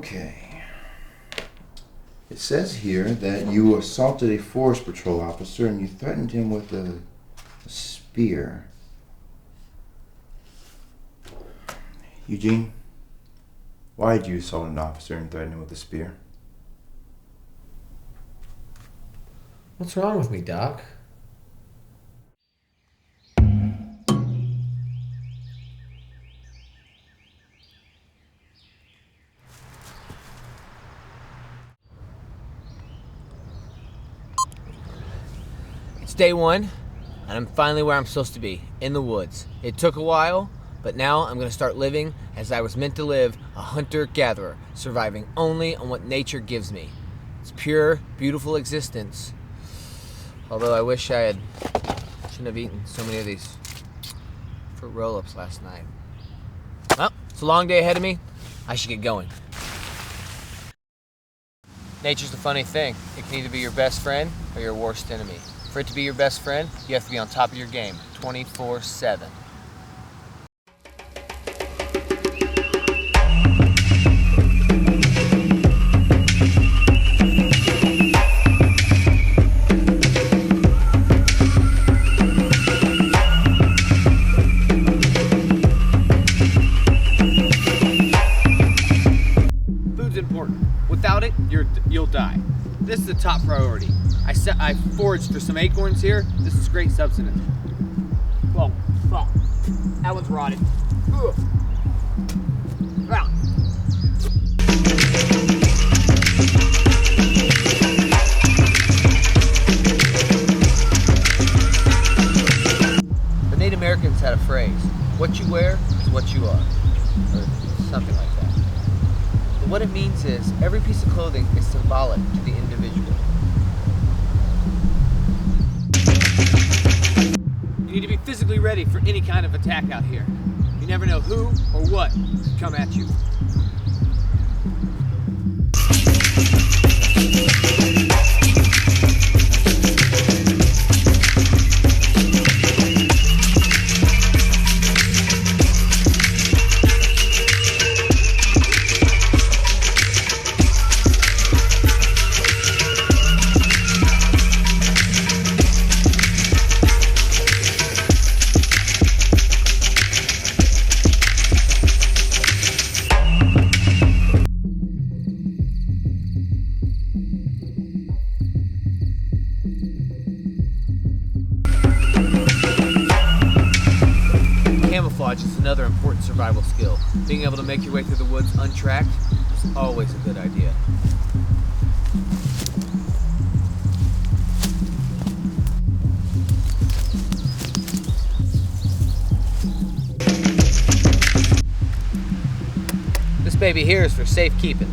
Okay. It says here that you assaulted a forest patrol officer and you threatened him with a spear. Eugene, why did you assault an officer and threaten him with a spear? What's wrong with me, Doc? It's day one, and I'm finally where I'm supposed to be, in the woods. It took a while, but now I'm going to start living as I was meant to live, a hunter-gatherer, surviving only on what nature gives me. It's pure, beautiful existence. Although I wish shouldn't have eaten so many of these fruit roll-ups last night. Well, it's a long day ahead of me. I should get going. Nature's a funny thing. It can either be your best friend or your worst enemy. For it to be your best friend, you have to be on top of your game, 24/7. Food's important. Without it, you'll die. This is the top priority. I foraged for some acorns here. This is great substance. Well, that one's rotted. Ugh. Ah. The Native Americans had a phrase, "What you wear is what you are," or something like that. But what it means is every piece of clothing is symbolic to the individual. You need to be physically ready for any kind of attack out here. You never know who or what could come at you. Camouflage is another important survival skill. Being able to make your way through the woods untracked is always a good idea. This baby here is for safekeeping.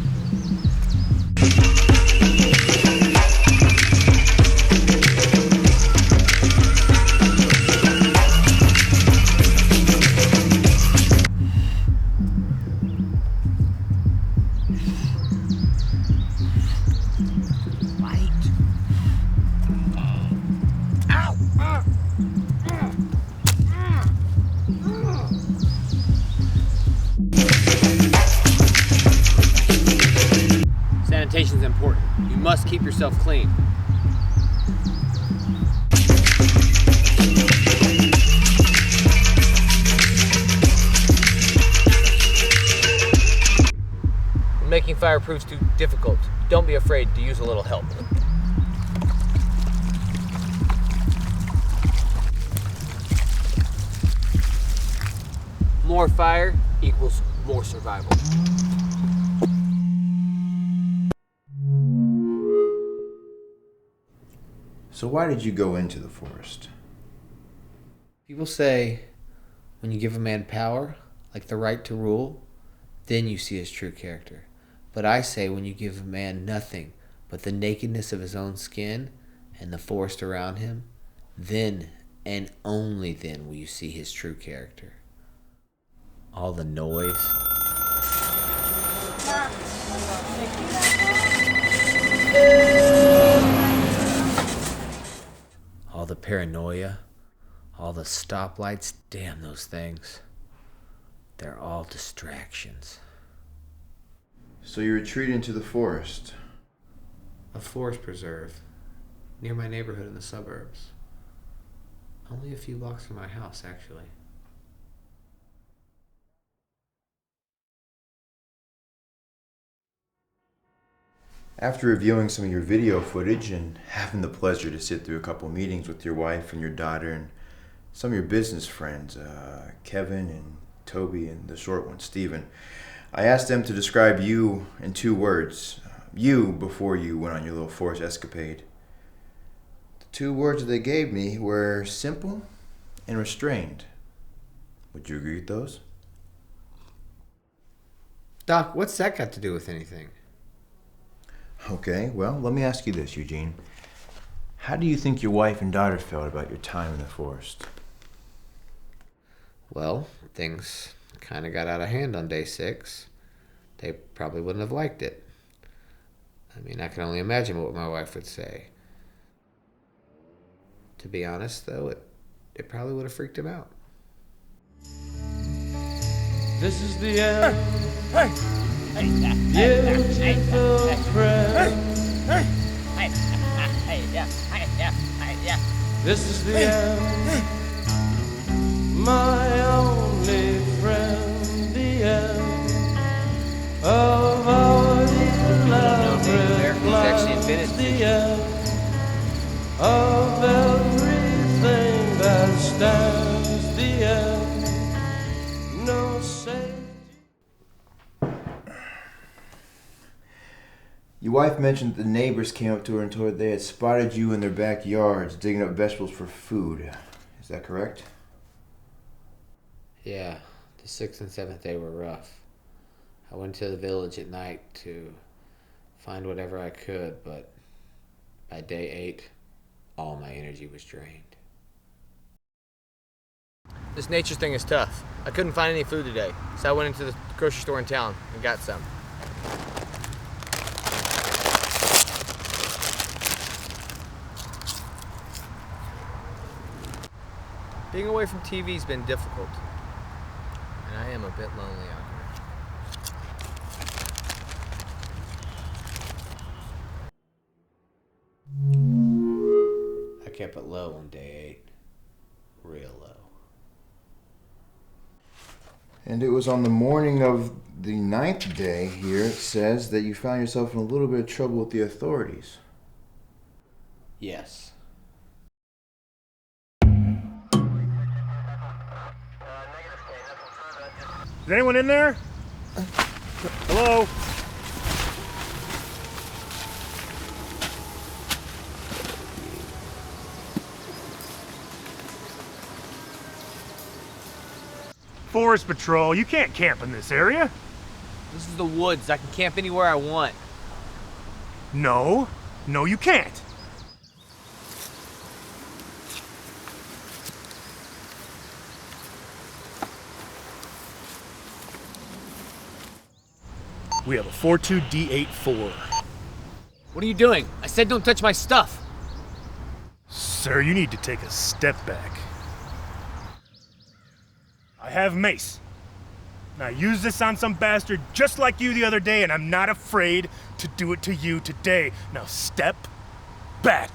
Sanitation is important. You must keep yourself clean. When making fire proves too difficult, don't be afraid to use a little help. More fire equals more survival. So why did you go into the forest? People say when you give a man power, like the right to rule, then you see his true character. But I say when you give a man nothing but the nakedness of his own skin and the forest around him, then and only then will you see his true character. All the noise, all the paranoia, all the stoplights, damn those things. They're all distractions. So you retreat into the forest. A forest preserve near my neighborhood in the suburbs. Only a few blocks from my house, actually. After reviewing some of your video footage and having the pleasure to sit through a couple meetings with your wife and your daughter and some of your business friends, Kevin and Toby and the short one, Steven, I asked them to describe you in 2 words. You before you went on your little forest escapade. The 2 words that they gave me were simple and restrained. Would you agree with those? Doc, what's that got to do with anything? Okay, well, let me ask you this, Eugene. How do you think your wife and daughter felt about your time in the forest? Well, things kind of got out of hand on day 6. They probably wouldn't have liked it. I mean, I can only imagine what my wife would say. To be honest, though, it probably would have freaked him out. This is the end. Beautiful friend. This is the end. My only friend. The end of our elaborate lives. The end of everything that stands. The end. No safety. Your wife mentioned that the neighbors came up to her and told her they had spotted you in their backyards digging up vegetables for food. Is that correct? Yeah, the 6th and 7th day were rough. I went to the village at night to find whatever I could, but by day 8, all my energy was drained. This nature thing is tough. I couldn't find any food today, so I went into the grocery store in town and got some. Being away from TV's been difficult, and I am a bit lonely out here. I kept it low on day 8. Real low. And it was on the morning of the 9th day here, it says, that you found yourself in a little bit of trouble with the authorities. Yes. Is anyone in there? Hello? Forest Patrol, you can't camp in this area. This is the woods. I can camp anywhere I want. No, you can't. We have a 42D84. What are you doing? I said don't touch my stuff. Sir, you need to take a step back. I have mace. And I used this on some bastard just like you the other day, and I'm not afraid to do it to you today. Now step back.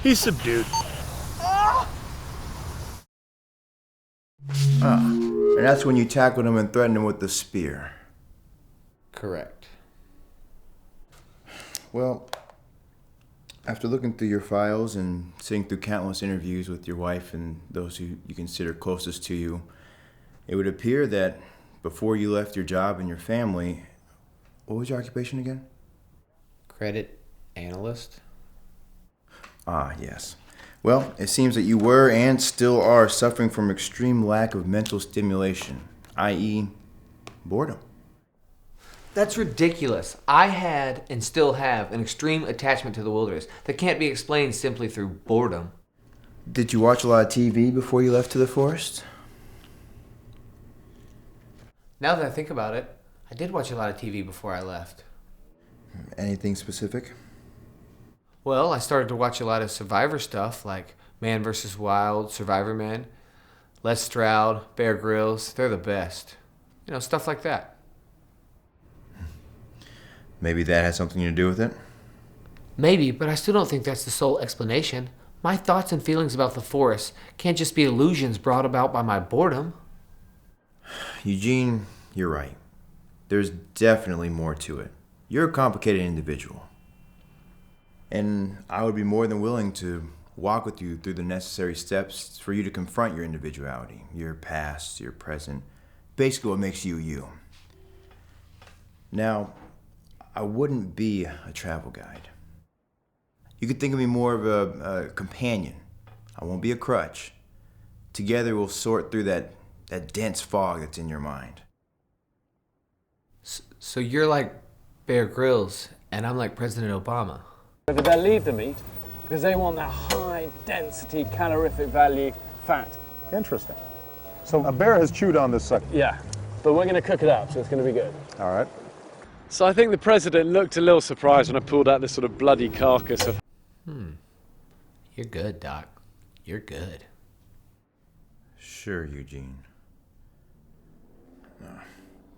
He's subdued. And that's when you tackled him and threatened him with the spear. Correct. Well, after looking through your files and sitting through countless interviews with your wife and those who you consider closest to you, it would appear that before you left your job and your family, what was your occupation again? Credit analyst? Ah, yes. Well, it seems that you were and still are suffering from extreme lack of mental stimulation, i.e., boredom. That's ridiculous. I had and still have an extreme attachment to the wilderness that can't be explained simply through boredom. Did you watch a lot of TV before you left to the forest? Now that I think about it, I did watch a lot of TV before I left. Anything specific? Well, I started to watch a lot of Survivor stuff, like Man vs. Wild, Survivor Man, Les Stroud, Bear Grylls. They're the best. Stuff like that. Maybe that has something to do with it? Maybe, but I still don't think that's the sole explanation. My thoughts and feelings about the forest can't just be illusions brought about by my boredom. Eugene, you're right. There's definitely more to it. You're a complicated individual. And I would be more than willing to walk with you through the necessary steps for you to confront your individuality, your past, your present, basically what makes you you. Now, I wouldn't be a travel guide. You could think of me more of a companion. I won't be a crutch. Together we'll sort through that dense fog that's in your mind. So you're like Bear Grylls, and I'm like President Obama. Whether they'll leave the meat because they want that high density calorific value fat. Interesting. So a bear has chewed on this sucker. Yeah, but we're going to cook it up, so it's going to be good. All right. So I think the president looked a little surprised when I pulled out this sort of bloody carcass of... You're good, Doc. You're good. Sure, Eugene.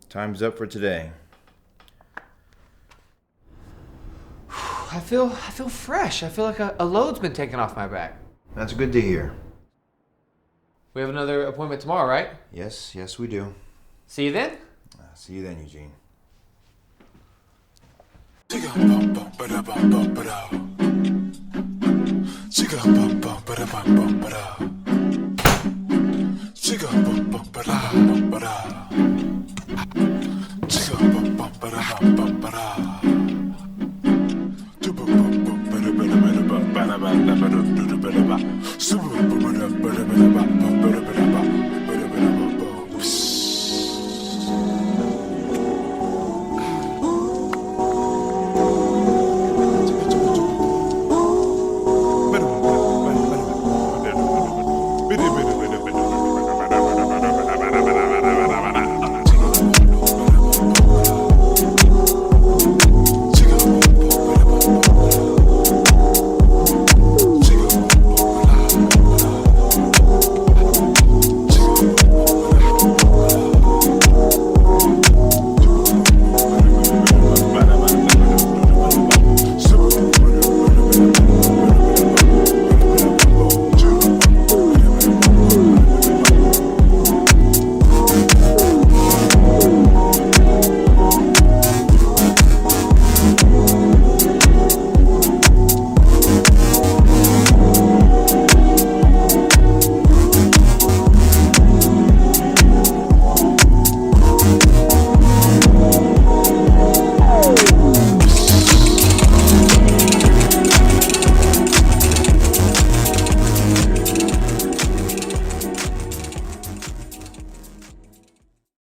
Time's up for today. I feel fresh. I feel like a load's been taken off my back. That's good to hear. We have another appointment tomorrow, right? Yes, we do. See you then? See you then, Eugene. Chica